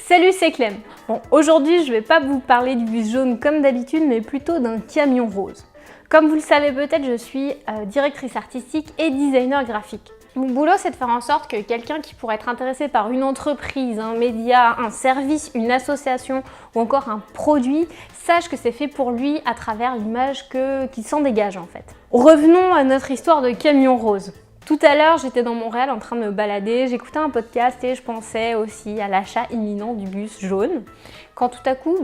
Salut, c'est Clem. Bon, aujourd'hui, je vais pas vous parler du bus jaune comme d'habitude, mais plutôt d'un camion rose. Comme vous le savez peut-être, je suis directrice artistique et designer graphique. Mon boulot, c'est de faire en sorte que quelqu'un qui pourrait être intéressé par une entreprise, un média, un service, une association ou encore un produit, sache que c'est fait pour lui à travers l'image qui s'en dégage en fait. Revenons à notre histoire de camion rose. Tout à l'heure, j'étais dans Montréal en train de me balader, j'écoutais un podcast et je pensais aussi à l'achat imminent du bus jaune. Quand tout à coup,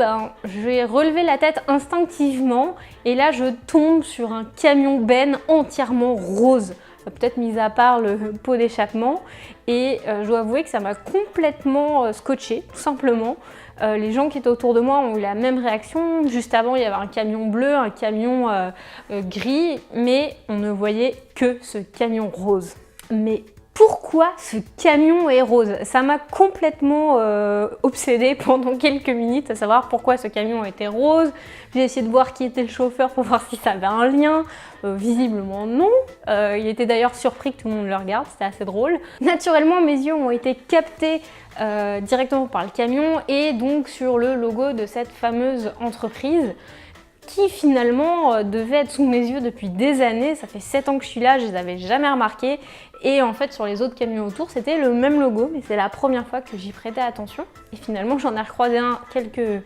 j'ai relevé la tête instinctivement et là, je tombe sur un camion benne entièrement rose. Peut-être mis à part le pot d'échappement. Et je dois avouer que ça m'a complètement scotché, tout simplement. Les gens qui étaient autour de moi ont eu la même réaction. Juste avant, il y avait un camion bleu, un camion gris, mais on ne voyait que ce camion rose. Mais pourquoi ce camion est rose? Ça m'a complètement obsédée pendant quelques minutes, à savoir pourquoi ce camion était rose. J'ai essayé de voir qui était le chauffeur pour voir si ça avait un lien. Visiblement non. Il était d'ailleurs surpris que tout le monde le regarde, c'était assez drôle. Naturellement, mes yeux ont été captés directement par le camion et donc sur le logo de cette fameuse entreprise qui finalement devait être sous mes yeux depuis des années. Ça fait 7 ans que je suis là, je les avais jamais remarqués. Et en fait, sur les autres camions autour, c'était le même logo, mais c'est la première fois que j'y prêtais attention. Et finalement, j'en ai recroisé un quelques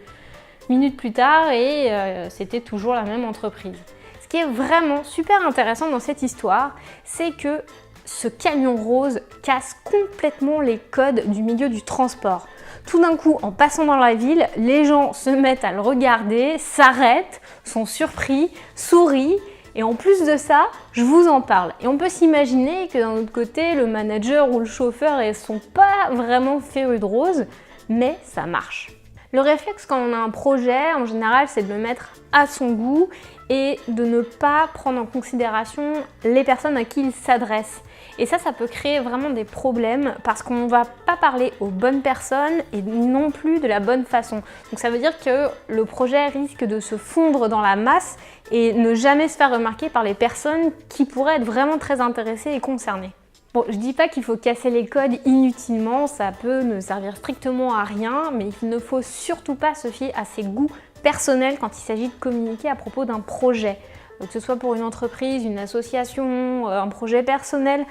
minutes plus tard et c'était toujours la même entreprise. Ce qui est vraiment super intéressant dans cette histoire, c'est que ce camion rose casse complètement les codes du milieu du transport. Tout d'un coup, en passant dans la ville, les gens se mettent à le regarder, s'arrêtent, sont surpris, sourient. Et en plus de ça, je vous en parle. Et on peut s'imaginer que d'un autre côté, le manager ou le chauffeur ne sont pas vraiment férus de rose, mais ça marche. Le réflexe quand on a un projet, en général, c'est de le mettre à son goût et de ne pas prendre en considération les personnes à qui il s'adresse. Et ça peut créer vraiment des problèmes parce qu'on ne va pas parler aux bonnes personnes et non plus de la bonne façon. Donc ça veut dire que le projet risque de se fondre dans la masse et ne jamais se faire remarquer par les personnes qui pourraient être vraiment très intéressées et concernées. Bon, je dis pas qu'il faut casser les codes inutilement, ça peut ne servir strictement à rien, mais il ne faut surtout pas se fier à ses goûts personnels quand il s'agit de communiquer à propos d'un projet. Que ce soit pour une entreprise, une association, un projet personnel,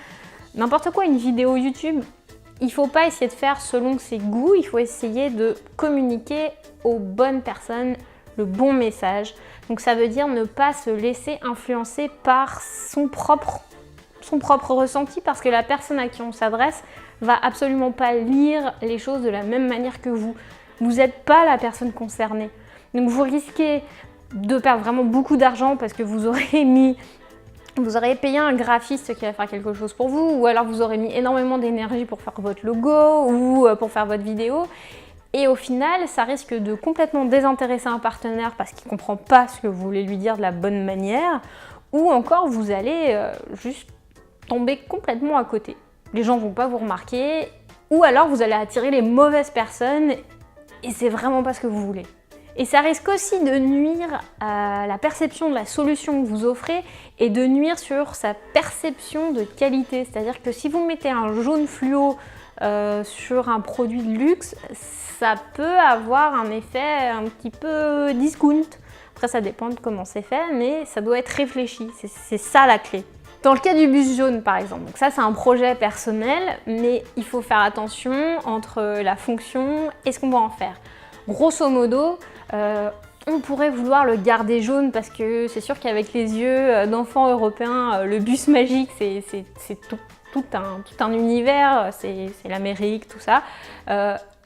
n'importe quoi, une vidéo YouTube, il ne faut pas essayer de faire selon ses goûts, il faut essayer de communiquer aux bonnes personnes le bon message. Donc ça veut dire ne pas se laisser influencer par son propre ressenti parce que la personne à qui on s'adresse va absolument pas lire les choses de la même manière que vous. Vous n'êtes pas la personne concernée. Donc vous risquez de perdre vraiment beaucoup d'argent parce que vous aurez payé un graphiste qui va faire quelque chose pour vous, ou alors vous aurez mis énormément d'énergie pour faire votre logo ou pour faire votre vidéo. Et au final, ça risque de complètement désintéresser un partenaire parce qu'il ne comprend pas ce que vous voulez lui dire de la bonne manière, ou encore vous allez juste tomber complètement à côté. Les gens ne vont pas vous remarquer, ou alors vous allez attirer les mauvaises personnes et c'est vraiment pas ce que vous voulez. Et ça risque aussi de nuire à la perception de la solution que vous offrez et de nuire sur sa perception de qualité. C'est-à-dire que si vous mettez un jaune fluo sur un produit de luxe, ça peut avoir un effet un petit peu discount. Après, ça dépend de comment c'est fait, mais ça doit être réfléchi. C'est ça la clé. Dans le cas du bus jaune par exemple, donc ça c'est un projet personnel, mais il faut faire attention entre la fonction et ce qu'on va en faire. Grosso modo, on pourrait vouloir le garder jaune parce que c'est sûr qu'avec les yeux d'enfants européens, le bus magique c'est tout un univers, c'est l'Amérique, tout ça.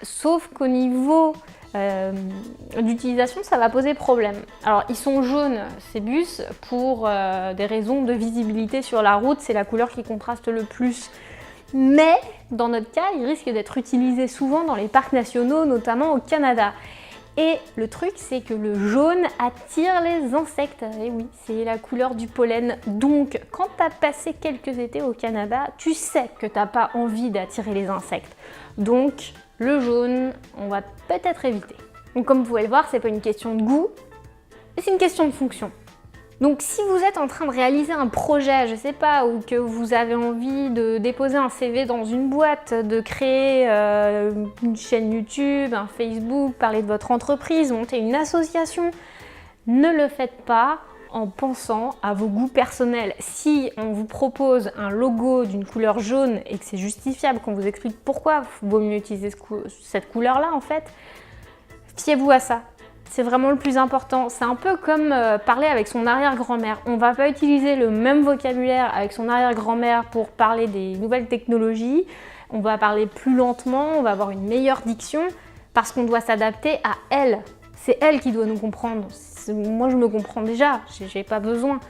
Sauf qu'au niveau d'utilisation, ça va poser problème. Alors ils sont jaunes ces bus pour des raisons de visibilité sur la route, c'est la couleur qui contraste le plus. Mais dans notre cas, ils risquent d'être utilisés souvent dans les parcs nationaux, notamment au Canada. Et le truc, c'est que le jaune attire les insectes. Et oui, c'est la couleur du pollen. Donc, quand tu as passé quelques étés au Canada, tu sais que tu n'as pas envie d'attirer les insectes. Donc, le jaune, on va peut-être éviter. Donc, comme vous pouvez le voir, c'est pas une question de goût, mais c'est une question de fonction. Donc si vous êtes en train de réaliser un projet, je sais pas, ou que vous avez envie de déposer un CV dans une boîte, de créer une chaîne YouTube, un Facebook, parler de votre entreprise, monter une association, ne le faites pas en pensant à vos goûts personnels. Si on vous propose un logo d'une couleur jaune et que c'est justifiable, qu'on vous explique pourquoi il vaut mieux utiliser cette couleur-là en fait, fiez-vous à ça. C'est vraiment le plus important. C'est un peu comme parler avec son arrière-grand-mère. On ne va pas utiliser le même vocabulaire avec son arrière-grand-mère pour parler des nouvelles technologies. On va parler plus lentement, on va avoir une meilleure diction parce qu'on doit s'adapter à elle. C'est elle qui doit nous comprendre. Moi, je me comprends déjà, j'ai pas besoin.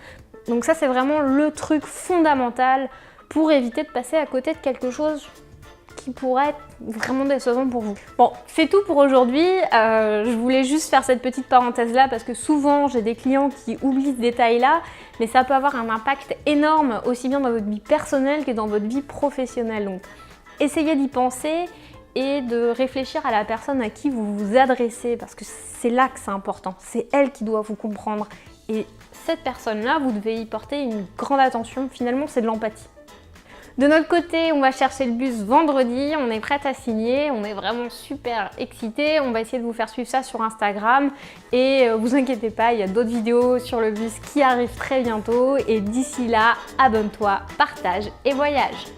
Donc ça, c'est vraiment le truc fondamental pour éviter de passer à côté de quelque chose qui pourrait être vraiment décevant pour vous. Bon, c'est tout pour aujourd'hui. Je voulais juste faire cette petite parenthèse là parce que souvent j'ai des clients qui oublient ce détail là, mais ça peut avoir un impact énorme aussi bien dans votre vie personnelle que dans votre vie professionnelle. Donc essayez d'y penser et de réfléchir à la personne à qui vous vous adressez parce que c'est là que c'est important. C'est elle qui doit vous comprendre et cette personne-là, vous devez y porter une grande attention. Finalement, c'est de l'empathie. De notre côté, on va chercher le bus vendredi, on est prête à signer, on est vraiment super excités. On va essayer de vous faire suivre ça sur Instagram et vous inquiétez pas, il y a d'autres vidéos sur le bus qui arrivent très bientôt et d'ici là, abonne-toi, partage et voyage.